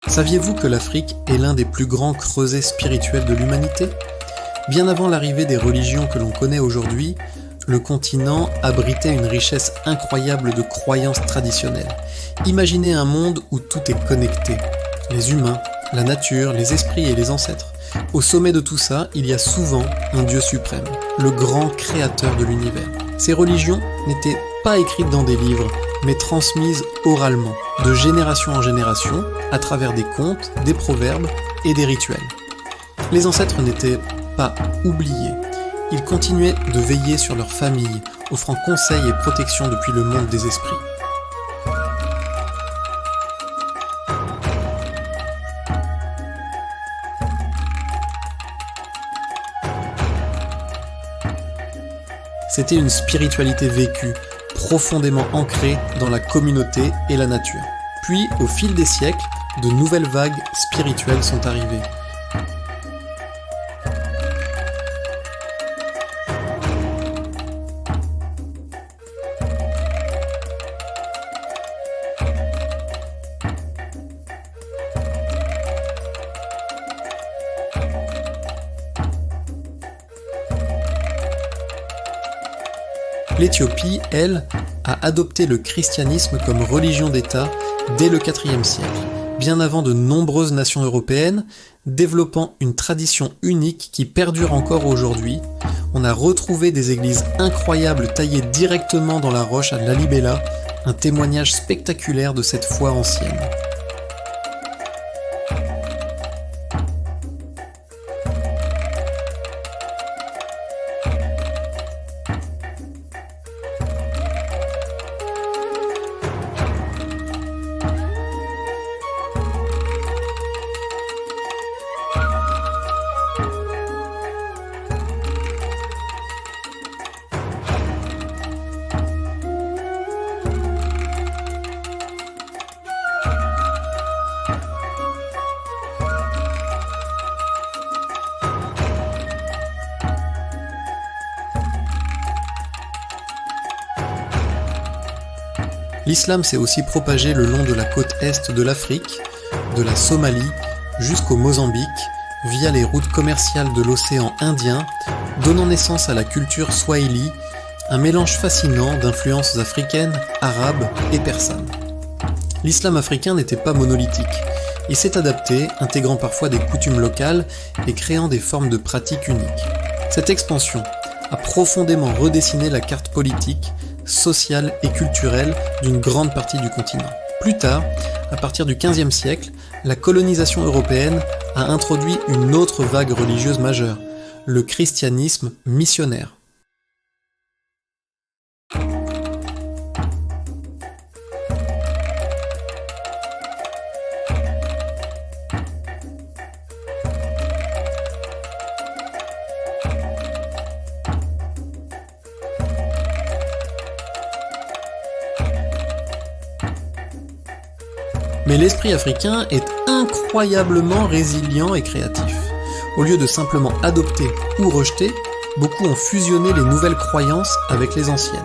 Saviez-vous que l'Afrique est l'un des plus grands creusets spirituels de l'humanité ? Bien avant l'arrivée des religions que l'on connaît aujourd'hui, le continent abritait une richesse incroyable de croyances traditionnelles. Imaginez un monde où tout est connecté. Les humains, la nature, les esprits et les ancêtres. Au sommet de tout ça, il y a souvent un Dieu suprême, le grand créateur de l'univers. Ces religions n'étaient pas écrites dans des livres, mais transmises oralement, de génération en génération, à travers des contes, des proverbes et des rituels. Les ancêtres n'étaient pas oubliés. Ils continuaient de veiller sur leur famille, offrant conseil et protection depuis le monde des esprits. C'était une spiritualité vécue, profondément ancrée dans la communauté et la nature. Puis, au fil des siècles, de nouvelles vagues spirituelles sont arrivées. L'Éthiopie, elle, a adopté le christianisme comme religion d'État dès le IVe siècle, bien avant de nombreuses nations européennes, développant une tradition unique qui perdure encore aujourd'hui. On a retrouvé des églises incroyables taillées directement dans la roche à Lalibela, un témoignage spectaculaire de cette foi ancienne. L'islam s'est aussi propagé le long de la côte est de l'Afrique, de la Somalie jusqu'au Mozambique, via les routes commerciales de l'océan Indien, donnant naissance à la culture swahili, un mélange fascinant d'influences africaines, arabes et persanes. L'islam africain n'était pas monolithique. Il s'est adapté, intégrant parfois des coutumes locales et créant des formes de pratiques uniques. Cette expansion a profondément redessiné la carte politique, sociale et culturelle d'une grande partie du continent. Plus tard, à partir du XVe siècle, la colonisation européenne a introduit une autre vague religieuse majeure, le christianisme missionnaire. Mais l'esprit africain est incroyablement résilient et créatif. Au lieu de simplement adopter ou rejeter, beaucoup ont fusionné les nouvelles croyances avec les anciennes.